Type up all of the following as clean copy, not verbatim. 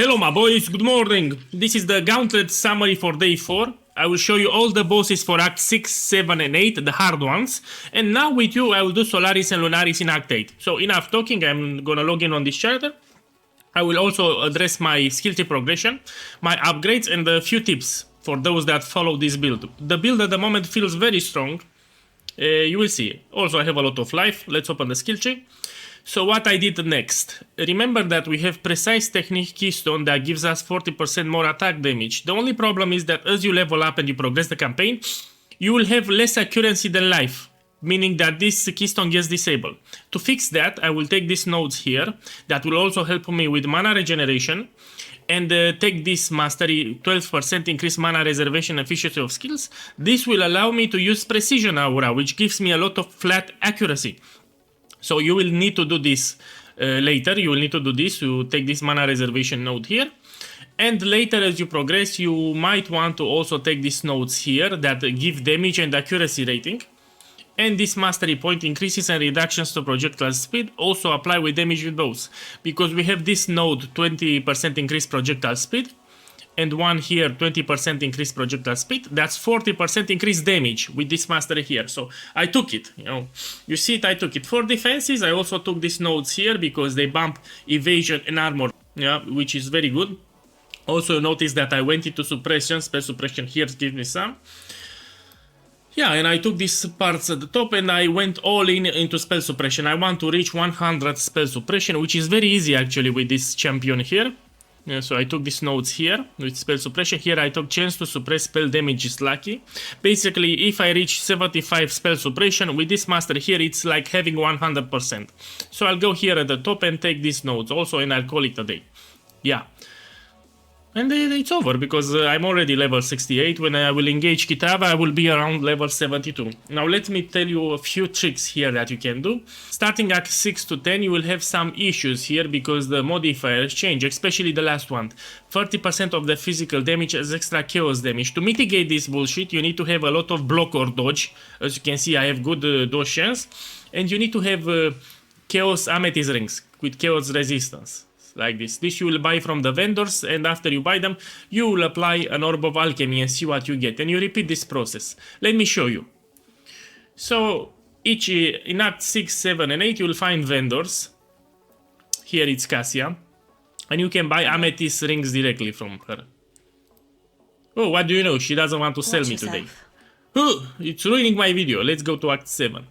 Hello my boys, good morning. This is the Gauntlet summary for day 4. I will show you all the bosses for Act 6, 7 and 8, the hard ones. And now with you I will do Solaris and Lunaris in Act 8. So enough talking, I'm gonna log in on this character. I will also address my skill tree progression, my upgrades and a few tips for those that follow this build. The build at the moment feels very strong. You will see. Also I have a lot of life. Let's open the skill tree. So what I did next, remember that we have precise technique keystone that gives us 40% more attack damage. The only problem is that as you level up and you progress the campaign, you will have less accuracy than life, meaning that this keystone gets disabled. To fix that, I will take these nodes here that will also help me with mana regeneration and take this mastery 12% increase mana reservation efficiency of skills. This will allow me to use precision aura, which gives me a lot of flat accuracy. So you will need to do this later, you will need to do this, to take this mana reservation node here. And later as you progress, you might want to also take these nodes here that give damage and accuracy rating. And this mastery point increases and reductions to projectile speed also apply with damage with both. Because we have this node 20% increased projectile speed. And one here 20% increased projectile speed, that's 40% increased damage with this mastery here. So I took it, you see it, I took it. For defenses, I also took these nodes here because they bump evasion and armor, which is very good. Also notice that I went into suppression, spell suppression here gives me some. Yeah, and I took these parts at the top and I went all in into spell suppression. I want to reach 100 spell suppression, which is very easy actually with this champion here. Yeah, so I took these nodes here with spell suppression. Here I took chance to suppress spell damage is lucky. Basically, if I reach 75 spell suppression with this master here, it's like having 100%. So I'll go here at the top and take these nodes also, and I'll call it a day. Yeah. And it's over because I'm already level 68. When I will engage Kitava, I will be around level 72. Now let me tell you a few tricks here that you can do. Starting at 6 to 10, you will have some issues here because the modifiers change, especially the last one. 30% of the physical damage as extra chaos damage. To mitigate this bullshit, you need to have a lot of block or dodge. As you can see, I have good dodge chance. And you need to have chaos amethyst rings with chaos resistance. Like this. This you will buy from the vendors, and after you buy them, you will apply an orb of alchemy and see what you get. And you repeat this process. Let me show you. So each in Act 6, 7 and 8 you will find vendors. Here it's Cassia. And you can buy amethyst rings directly from her. Oh, what do you know? She doesn't want to sell me today. Oh, it's ruining my video. Let's go to Act 7.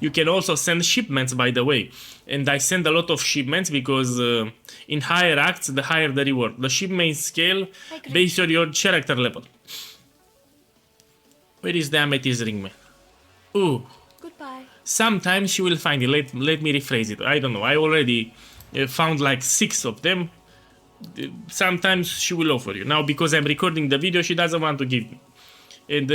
You can also send shipments, by the way, and I send a lot of shipments because in higher acts the higher the reward. The shipment scale based on your character level. Where is the amethyst ring, man? Ooh. Goodbye. Sometimes you will find it. Let me rephrase it. I don't know. I already found like 6 of them. Sometimes she will offer you. Now because I'm recording the video, she doesn't want to give me. And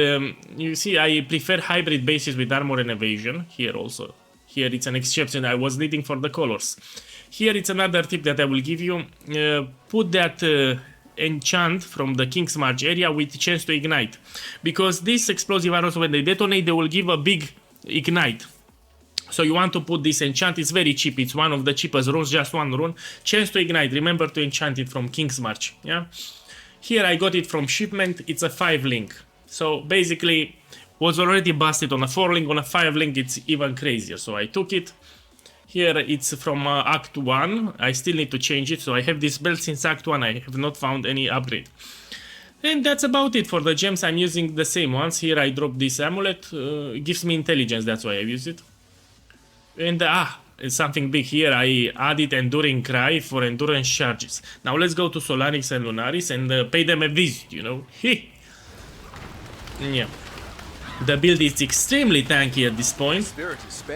you see, I prefer hybrid bases with armor and evasion. Here also. Here it's an exception I was needing for the colors. Here it's another tip that I will give you. Put that enchant from the King's March area with chance to ignite. Because these explosive arrows, when they detonate, they will give a big ignite. So you want to put this enchant. It's very cheap. It's one of the cheapest runes, just one rune. Chance to ignite. Remember to enchant it from King's March. Yeah. Here I got it from shipment. It's a 5 link. So basically, was already busted on a 4 link, on a 5 link it's even crazier. So I took it. Here it's from Act 1. I still need to change it. So I have this belt since Act 1. I have not found any upgrade. And that's about it for the gems. I'm using the same ones. Here I dropped this amulet. It gives me intelligence. That's why I use it. And it's something big here. I added Enduring Cry for endurance charges. Now let's go to Solaris and Lunaris and pay them a visit, Yeah, the build is extremely tanky at this point.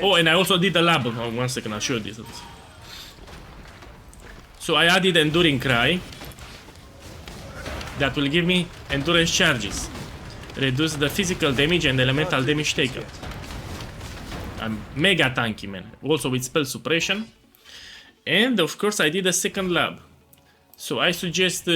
Oh, and I also did a lab. Oh, 1 second, I'll show you this. So I added Enduring Cry. That will give me endurance charges. Reduce the physical damage and elemental damage taken. I'm mega tanky, man. Also with spell suppression. And of course I did a second lab. So I suggest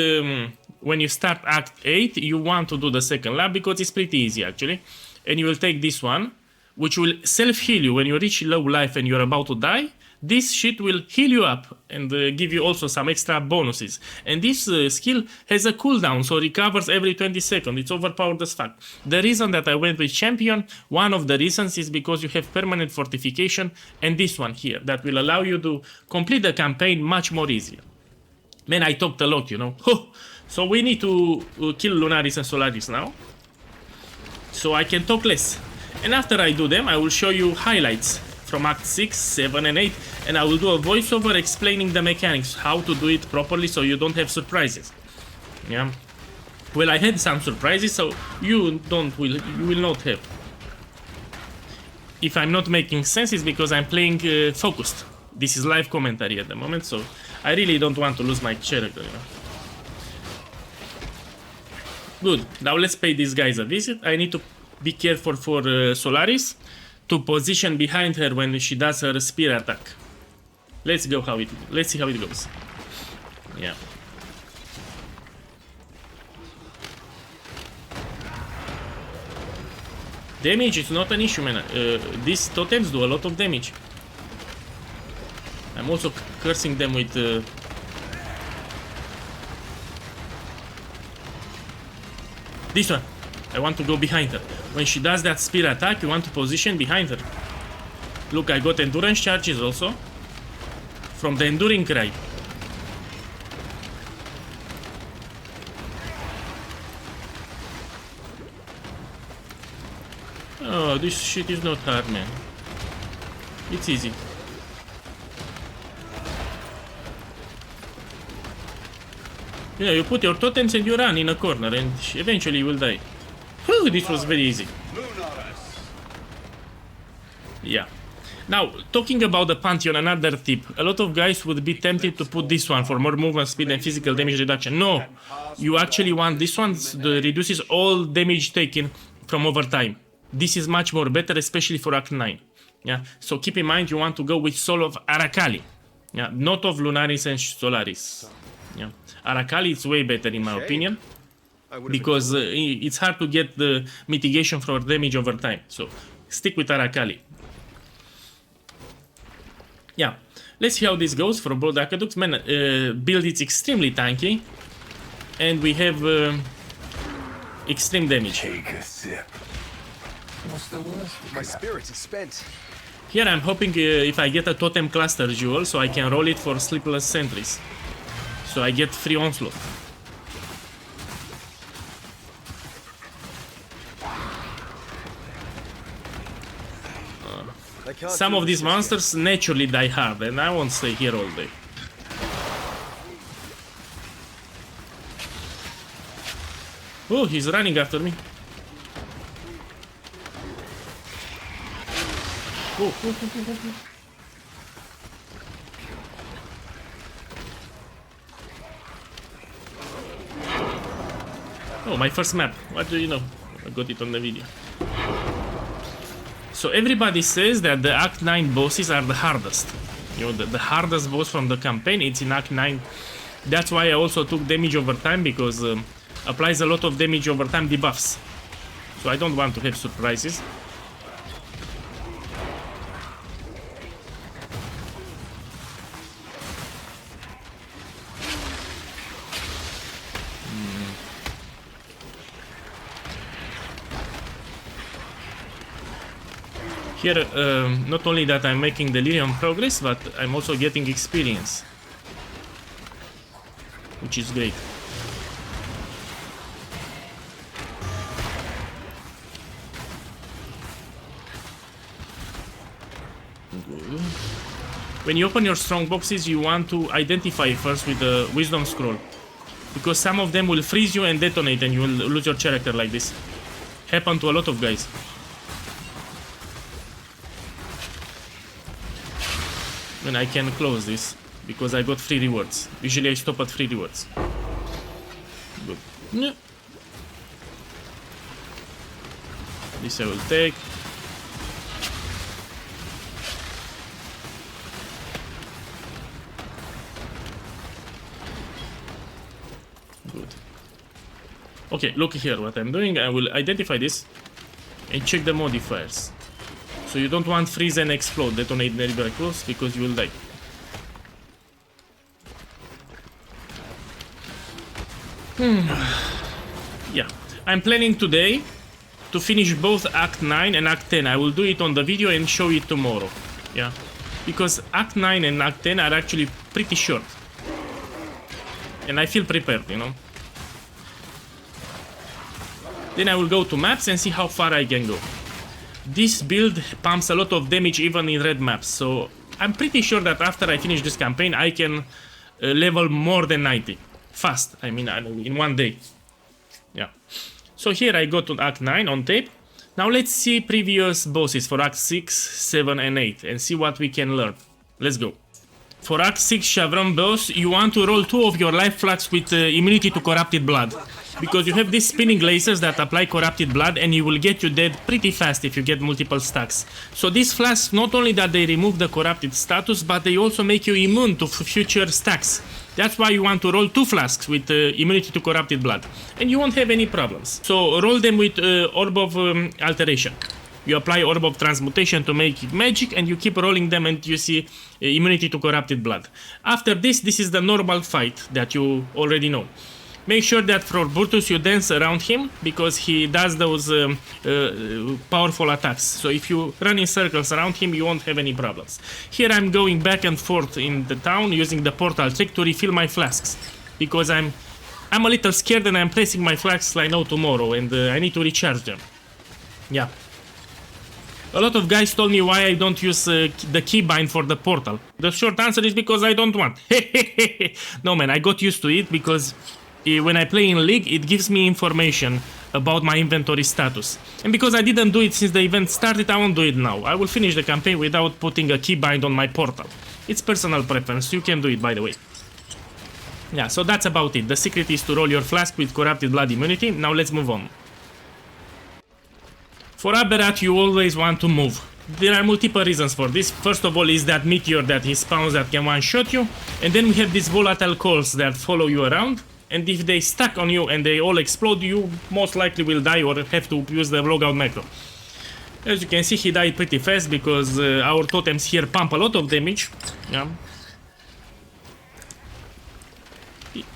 when you start Act 8, you want to do the second lab because it's pretty easy actually. And you will take this one, which will self-heal you when you reach low life and you're about to die. this shit will heal you up and give you also some extra bonuses. And this skill has a cooldown, so recovers every 20 seconds. It's overpowered as fuck. The reason that I went with champion, one of the reasons is because you have permanent fortification and this one here that will allow you to complete the campaign much more easier. Man, I talked a lot, you know. So we need to kill Lunaris and Solaris now, so I can talk less. And after I do them, I will show you highlights from Act 6, 7 and 8, and I will do a voiceover explaining the mechanics, how to do it properly so you don't have surprises. Yeah. Well, I had some surprises, so you will not have. If I'm not making sense, it's because I'm playing focused. This is live commentary at the moment, so I really don't want to lose my character, you know. Good, now let's pay these guys a visit. I need to be careful for Solaris to position behind her when she does her spear attack. Let's see how it goes. Yeah. Damage is not an issue, man. These totems do a lot of damage. I'm also cursing them with this one. I want to go behind her. When she does that spear attack, you want to position behind her. Look, I got endurance charges also from the enduring ride. Oh, this shit is not hard, man. It's easy. Yeah, you put your totems and you run in a corner and eventually you will die. Whew, this was very easy. Yeah. Now, talking about the Pantheon, another tip. A lot of guys would be tempted to put this one for more movement speed and physical damage reduction. No, you actually want this one that reduces all damage taken from over time. This is much more better, especially for Act 9. Yeah, so keep in mind you want to go with Soul of Aracali. Yeah, not of Lunaris and Solaris. Yeah, Aracali is way better in my opinion, because it's hard to get the mitigation for damage over time. So stick with Aracali. Yeah, let's see how this goes for both aqueducts. Man, build is extremely tanky, and we have extreme damage. Take a sip. What's the worst? My spirit is spent. Here I'm hoping if I get a totem cluster jewel, so I can roll it for sleepless sentries. So I get free onslaught. Some of these monsters naturally die hard, and I won't stay here all day. Oh, he's running after me. Oh, oh, oh, oh, oh. Oh, my first map. What do you know? I got it on the video. So everybody says that the Act 9 bosses are the hardest. You know, the hardest boss from the campaign, it's in Act 9. That's why I also took damage over time, because applies a lot of damage over time debuffs. So I don't want to have surprises. Here, not only that I'm making delirium progress, but I'm also getting experience, which is great. Good. When you open your strong boxes, you want to identify first with the wisdom scroll, because some of them will freeze you and detonate, and you will lose your character like this. Happened to a lot of guys. And I can close this because I got free rewards. Usually I stop at free rewards. Good. Yeah. This I will take. Good. Okay, look here what I'm doing. I will identify this and check the modifiers. So you don't want freeze and explode, detonate very close, because you will die. Yeah, I'm planning today to finish both Act 9 and Act 10. I will do it on the video and show it tomorrow. Yeah, because Act 9 and Act 10 are actually pretty short. And I feel prepared, you know. Then I will go to maps and see how far I can go. This build pumps a lot of damage even in red maps, so I'm pretty sure that after I finish this campaign I can level more than 90. Fast, I mean in one day. Yeah. So here I go to Act 9 on tape. Now let's see previous bosses for Act 6, 7 and 8 and see what we can learn. Let's go. For Act 6 Chevron boss, you want to roll 2 of your life flasks with immunity to corrupted blood. Because you have these spinning lasers that apply corrupted blood and you will get you dead pretty fast if you get multiple stacks. So these flasks, not only that they remove the corrupted status, but they also make you immune to future stacks. That's why you want to roll 2 flasks with immunity to corrupted blood. And you won't have any problems. So roll them with Orb of Alteration. You apply Orb of Transmutation to make it magic and you keep rolling them and you see immunity to corrupted blood. After this is the normal fight that you already know. Make sure that for Brutus you dance around him, because he does those powerful attacks. So if you run in circles around him, you won't have any problems. Here I'm going back and forth in the town using the portal trick to refill my flasks. Because I'm a little scared and I'm placing my flasks like no tomorrow and I need to recharge them. Yeah. A lot of guys told me why I don't use the keybind for the portal. The short answer is because I don't want. No man, I got used to it because when I play in League, it gives me information about my inventory status. And because I didn't do it since the event started, I won't do it now. I will finish the campaign without putting a keybind on my portal. It's personal preference, you can do it by the way. Yeah, so that's about it. The secret is to roll your flask with corrupted blood immunity. Now let's move on. For Aberrat, you always want to move. There are multiple reasons for this. First of all is that meteor that he spawns that can one-shot you. And then we have these volatile cores that follow you around. And if they stack on you and they all explode, you most likely will die or have to use the logout macro. As you can see, he died pretty fast because our totems here pump a lot of damage. Yeah.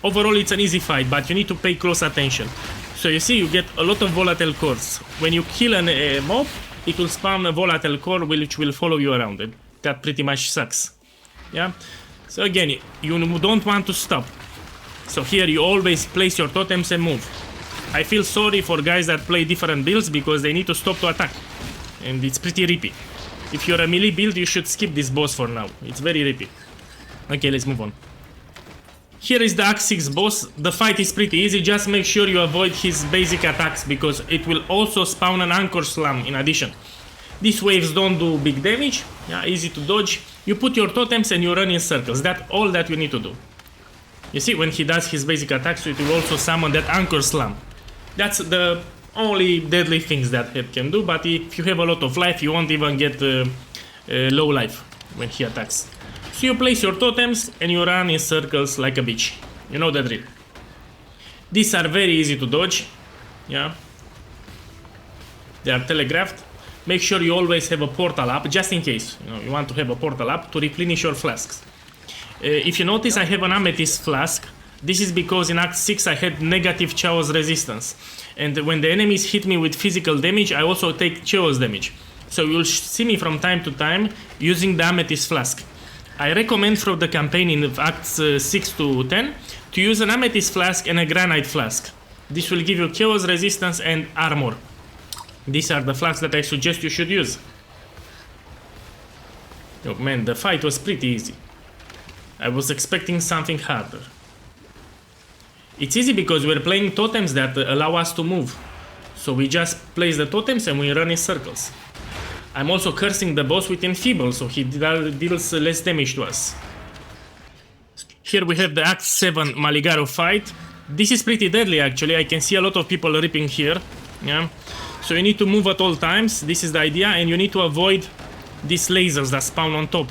Overall, it's an easy fight, but you need to pay close attention. So you see, you get a lot of volatile cores. When you kill a mob, it will spawn a volatile core which will follow you around. And that pretty much sucks. Yeah. So again, you don't want to stop. So here you always place your totems and move. I feel sorry for guys that play different builds because they need to stop to attack. And it's pretty rippy. If you're a melee build, you should skip this boss for now. It's very rippy. Okay, let's move on. Here is the Act 6 boss. The fight is pretty easy. Just make sure you avoid his basic attacks because it will also spawn an Anchor Slam in addition. These waves don't do big damage. Yeah, easy to dodge. You put your totems and you run in circles. That's all that you need to do. You see, when he does his basic attacks, it will also summon that Anchor Slam. That's the only deadly things that it can do, but if you have a lot of life, you won't even get low life when he attacks. So you place your totems and you run in circles like a bitch. You know the drill. These are very easy to dodge. Yeah. They are telegraphed. Make sure you always have a portal up, just in case. You know, you want to have a portal up to replenish your flasks. If you notice, I have an amethyst flask. This is because in Act 6 I had negative chaos resistance. And when the enemies hit me with physical damage, I also take chaos damage. So you'll see me from time to time using the amethyst flask. I recommend from the campaign in Acts 6 to 10 to use an amethyst flask and a granite flask. This will give you chaos resistance and armor. These are the flasks that I suggest you should use. Oh man, the fight was pretty easy. I was expecting something harder. It's easy because we're playing totems that allow us to move. So we just place the totems and we run in circles. I'm also cursing the boss with Enfeeble, so he deals less damage to us. Here we have the Act 7 Maligaro fight. This is pretty deadly actually, I can see a lot of people ripping here. Yeah. So you need to move at all times, this is the idea, and you need to avoid these lasers that spawn on top.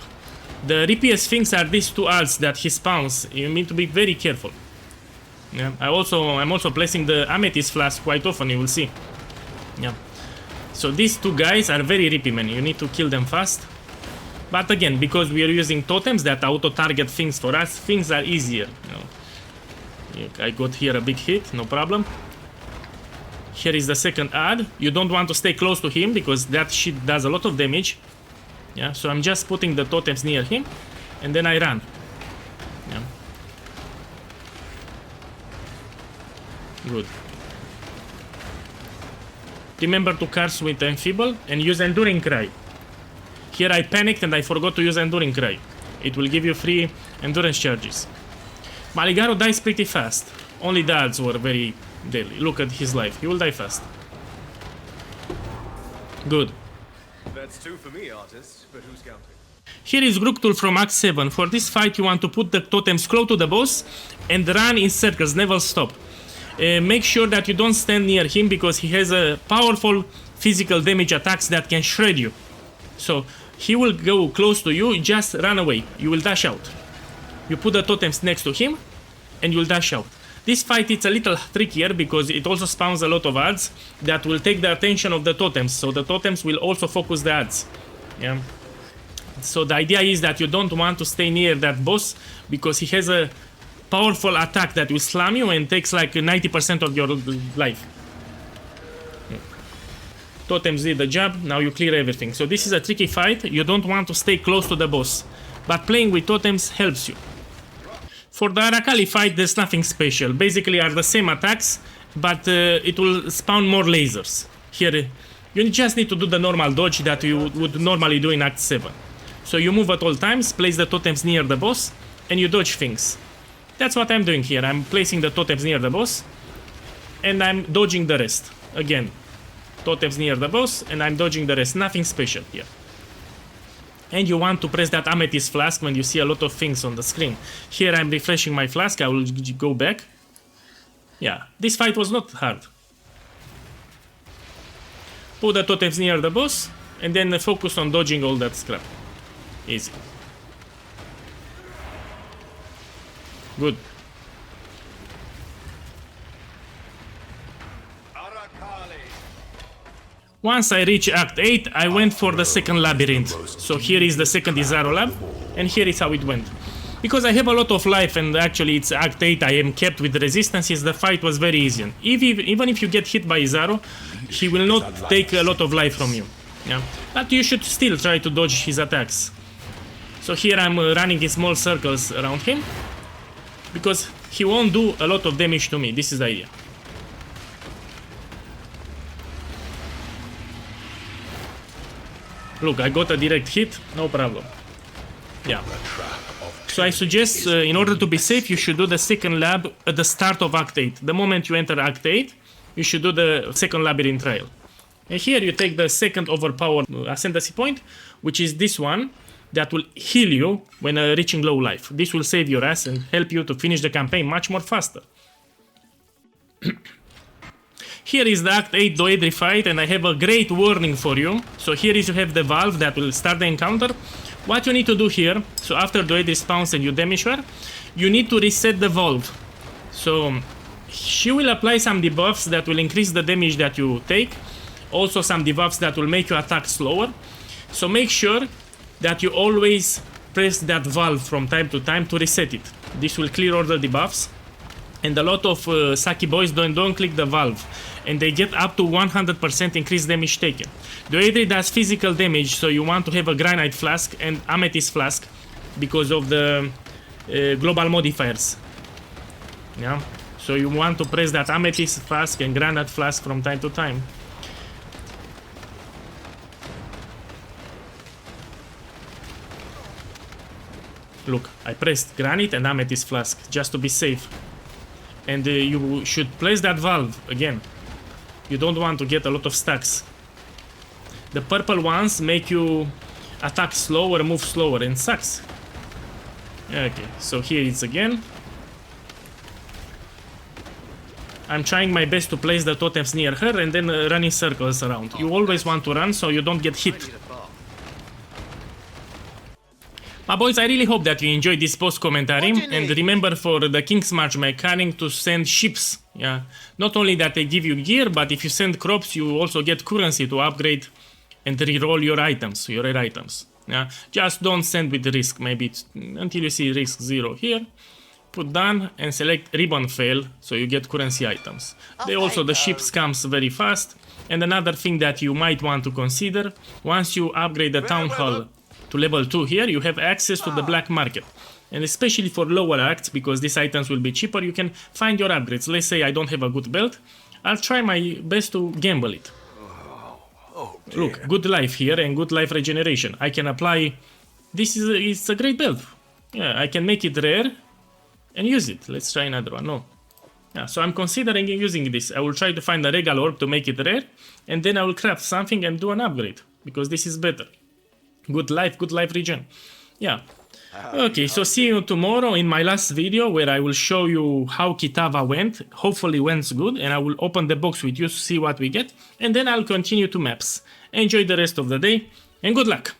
The rippiest things are these two alts that he spawns. You need to be very careful. Yeah. I'm also placing the amethyst flask quite often, you will see. Yeah. So these two guys are very rippy, man. You need to kill them fast. But again, because we are using totems that auto-target things for us, things are easier. You know. I got here a big hit, no problem. Here is the second ad. You don't want to stay close to him because that shit does a lot of damage. Yeah, so I'm just putting the totems near him and then I run. Yeah. Good. Remember to curse with Enfeeble and use Enduring Cry. Here I panicked and I forgot to use Enduring Cry. It will give you free endurance charges. Maligaro dies pretty fast. Only the ads were very deadly. Look at his life. He will die fast. Good. That's two for me, artist, but who's counting? Here is Gruktul from Act 7. For this fight you want to put the totems close to the boss and run in circles, never stop. Make sure that you don't stand near him because he has a powerful physical damage attacks that can shred you. So he will go close to you, just run away. You will dash out. You put the totems next to him and you'll dash out. This fight is a little trickier because it also spawns a lot of ads that will take the attention of the totems. So the totems will also focus the ads. Yeah. So the idea is that you don't want to stay near that boss because he has a powerful attack that will slam you and takes like 90% of your life. Yeah. Totems did the job, now you clear everything. So this is a tricky fight, you don't want to stay close to the boss. But playing with totems helps you. For the Arakali fight, there's nothing special. Basically are the same attacks, but it will spawn more lasers. Here, you just need to do the normal dodge that you would normally do in Act 7. So you move at all times, place the totems near the boss, and you dodge things. That's what I'm doing here. I'm placing the totems near the boss, and I'm dodging the rest. Again, totems near the boss, and I'm dodging the rest. Nothing special here. And you want to press that amethyst flask when you see a lot of things on the screen. Here I'm refreshing my flask, I will go back. Yeah, this fight was not hard. Put the totems near the boss, and then focus on dodging all that scrap. Easy. Good. Once I reach Act 8, I went for the second labyrinth. So here is the second Izaro lab, and here is how it went. Because I have a lot of life and actually it's Act 8, I am kept with resistances, the fight was very easy. Even if you get hit by Izaro, he will not take a lot of life from you. Yeah? But you should still try to dodge his attacks. So here I'm running in small circles around him, because he won't do a lot of damage to me. This is the idea. Look, I got a direct hit, no problem. Yeah. So I suggest, in order to be safe, you should do the second lab at the start of Act 8. The moment you enter Act 8, you should do the second labyrinth trial. And here you take the second overpowered ascendancy point, which is this one, that will heal you when reaching low life. This will save your ass and help you to finish the campaign much more faster. Here is the Act 8 Doedri fight, and I have a great warning for you. So here is you have the valve that will start the encounter. What you need to do here, so after Doedri spawns and you damage her, you need to reset the valve. So she will apply some debuffs that will increase the damage that you take. Also some debuffs that will make you attack slower. So make sure that you always press that valve from time to time to reset it. This will clear all the debuffs. And a lot of Saki boys don't click the valve, and they get up to 100% increased damage taken. Doedri does physical damage, so you want to have a Granite Flask and Amethyst Flask because of the global modifiers. Yeah, so you want to press that Amethyst Flask and Granite Flask from time to time. Look, I pressed Granite and Amethyst Flask just to be safe. And you should place that valve again. You don't want to get a lot of stacks. The purple ones make you attack slower, move slower, and sucks. Okay, so here it's again. I'm trying my best to place the totems near her and then run in circles around. You always want to run so you don't get hit. My boys, I really hope that you enjoyed this post commentary, and remember for the King's March mechanic to send ships. Yeah, not only that they give you gear, but if you send crops, you also get currency to upgrade and reroll your items, your rare items. Yeah, just don't send with risk. Maybe until you see risk 0 here. Put done and select ribbon fail, so you get currency items. They also the ships comes very fast. And another thing that you might want to consider, once you upgrade the town hall to level 2 here, you have access to the black market. And especially for lower acts, because these items will be cheaper, you can find your upgrades. Let's say I don't have a good belt, I'll try my best to gamble it. Look, good life here and good life regeneration. I can apply, it's a great belt. Yeah, I can make it rare and use it. Let's try another one, no. Yeah, so I'm considering using this. I will try to find a regal orb to make it rare, and then I will craft something and do an upgrade, because this is better. Good life regen. Yeah. Okay, so see you tomorrow in my last video, where I will show you how Kitava went. Hopefully went good, and I will open the box with you to see what we get, and then I'll continue to maps. Enjoy the rest of the day, and good luck!